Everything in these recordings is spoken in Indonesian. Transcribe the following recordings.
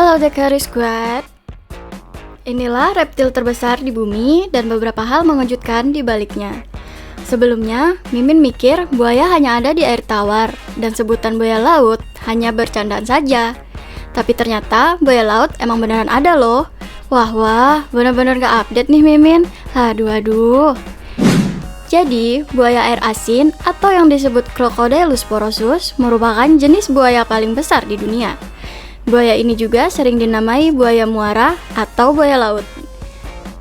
Halo Dekari Squad. Inilah reptil terbesar di bumi dan beberapa hal mengejutkan di baliknya. Sebelumnya, Mimin mikir buaya hanya ada di air tawar dan sebutan buaya laut hanya bercandaan saja. Tapi ternyata buaya laut emang beneran ada loh. Wah, bener-bener gak update nih Mimin. Aduh. Jadi, buaya air asin atau yang disebut Crocodylus porosus merupakan jenis buaya paling besar di dunia. Buaya ini juga sering dinamai buaya muara atau buaya laut.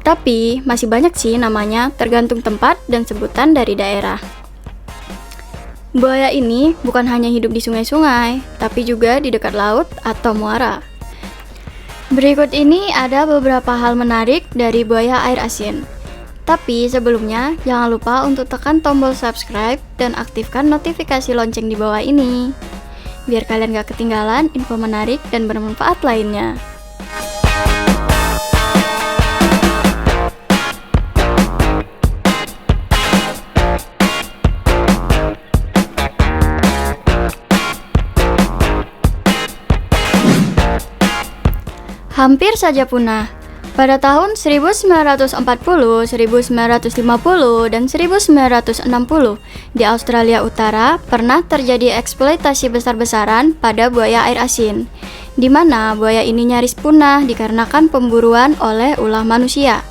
Tapi masih banyak sih namanya, tergantung tempat dan sebutan dari daerah. Buaya ini bukan hanya hidup di sungai-sungai, tapi juga di dekat laut atau muara. Berikut ini ada beberapa hal menarik dari buaya air asin. Tapi sebelumnya, jangan lupa untuk tekan tombol subscribe dan aktifkan notifikasi lonceng di bawah ini, biar kalian gak ketinggalan info menarik dan bermanfaat lainnya. Hampir saja punah. Pada tahun 1940, 1950, dan 1960, di Australia Utara pernah terjadi eksploitasi besar-besaran pada buaya air asin, di mana buaya ini nyaris punah dikarenakan pemburuan oleh ulah manusia.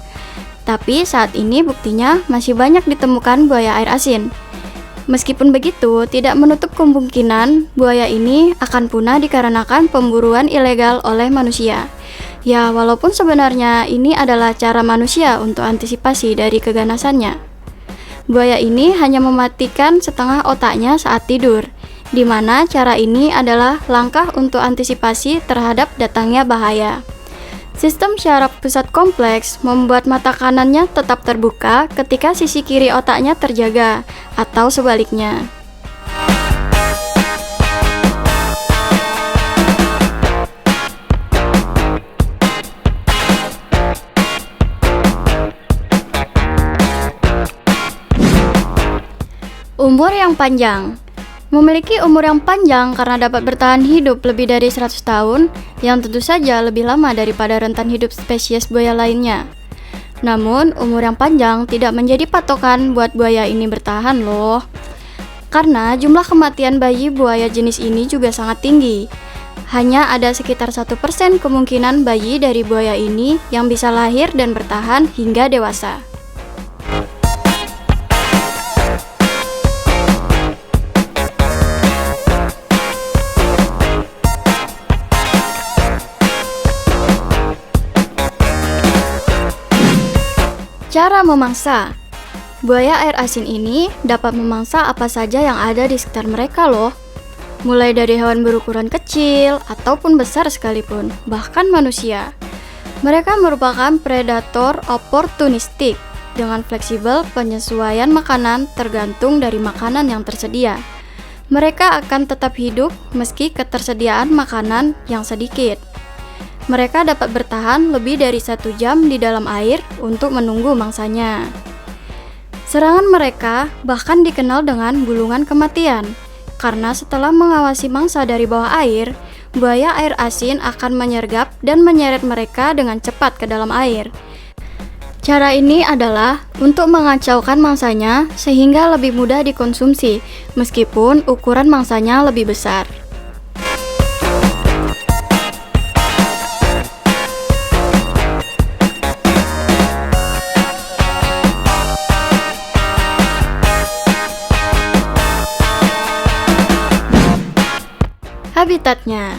Tapi saat ini buktinya masih banyak ditemukan buaya air asin. Meskipun begitu, tidak menutup kemungkinan buaya ini akan punah dikarenakan pemburuan ilegal oleh manusia. Ya, walaupun sebenarnya ini adalah cara manusia untuk antisipasi dari keganasannya. Buaya ini hanya mematikan setengah otaknya saat tidur, di mana cara ini adalah langkah untuk antisipasi terhadap datangnya bahaya. Sistem syaraf pusat kompleks membuat mata kanannya tetap terbuka ketika sisi kiri otaknya terjaga, atau sebaliknya. Umur yang panjang. Memiliki umur yang panjang karena dapat bertahan hidup lebih dari 100 tahun, yang tentu saja lebih lama daripada rentan hidup spesies buaya lainnya. Namun, umur yang panjang tidak menjadi patokan buat buaya ini bertahan loh. Karena jumlah kematian bayi buaya jenis ini juga sangat tinggi. Hanya ada sekitar 1% kemungkinan bayi dari buaya ini yang bisa lahir dan bertahan hingga dewasa. Cara memangsa. Buaya air asin ini dapat memangsa apa saja yang ada di sekitar mereka loh. Mulai dari hewan berukuran kecil ataupun besar sekalipun, bahkan manusia. Mereka merupakan predator oportunistik dengan fleksibel penyesuaian makanan tergantung dari makanan yang tersedia. Mereka akan tetap hidup meski ketersediaan makanan yang sedikit. Mereka dapat bertahan lebih dari 1 jam di dalam air untuk menunggu mangsanya. Serangan mereka bahkan dikenal dengan gulungan kematian, karena setelah mengawasi mangsa dari bawah air, buaya air asin akan menyergap dan menyeret mereka dengan cepat ke dalam air. Cara ini adalah untuk mengacaukan mangsanya sehingga lebih mudah dikonsumsi, meskipun ukuran mangsanya lebih besar. Habitatnya.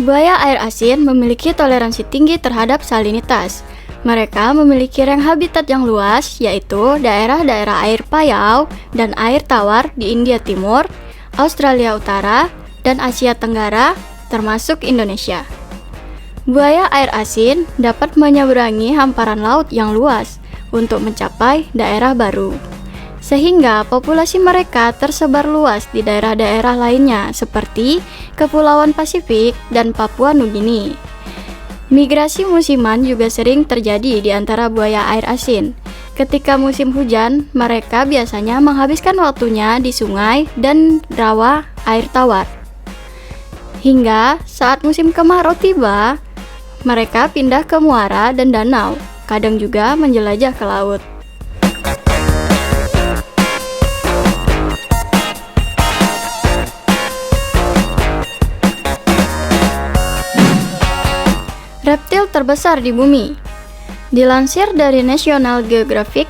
Buaya air asin memiliki toleransi tinggi terhadap salinitas. Mereka memiliki range habitat yang luas, yaitu daerah-daerah air payau dan air tawar di India Timur, Australia Utara, dan Asia Tenggara, termasuk Indonesia. Buaya air asin dapat menyeberangi hamparan laut yang luas untuk mencapai daerah baru, sehingga populasi mereka tersebar luas di daerah-daerah lainnya seperti Kepulauan Pasifik dan Papua Nugini. Migrasi musiman juga sering terjadi di antara buaya air asin. Ketika musim hujan, mereka biasanya menghabiskan waktunya di sungai dan rawa air tawar. Hingga saat musim kemarau tiba, mereka pindah ke muara dan danau, kadang juga menjelajah ke laut. Reptil terbesar di bumi. Dilansir dari National Geographic,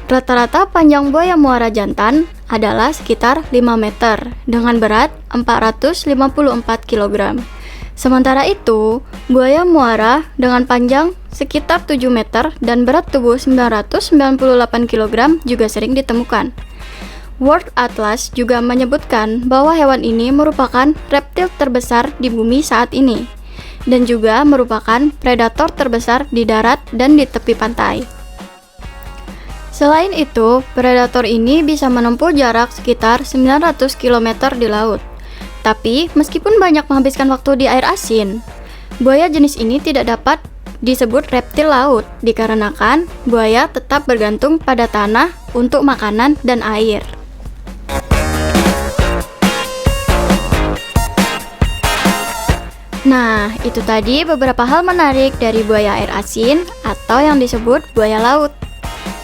rata-rata panjang buaya muara jantan adalah sekitar 5 meter dengan berat 454 kg. Sementara itu, buaya muara dengan panjang sekitar 7 meter dan berat tubuh 998 kg juga sering ditemukan. World Atlas juga menyebutkan bahwa hewan ini merupakan reptil terbesar di bumi saat ini dan juga merupakan predator terbesar di darat dan di tepi pantai. Selain itu, predator ini bisa menempuh jarak sekitar 900 km di laut. Tapi, meskipun banyak menghabiskan waktu di air asin, buaya jenis ini tidak dapat disebut reptil laut dikarenakan buaya tetap bergantung pada tanah untuk makanan dan air. Nah, itu tadi beberapa hal menarik dari buaya air asin atau yang disebut buaya laut.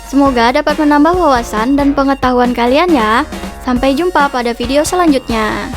Semoga dapat menambah wawasan dan pengetahuan kalian ya. Sampai jumpa pada video selanjutnya.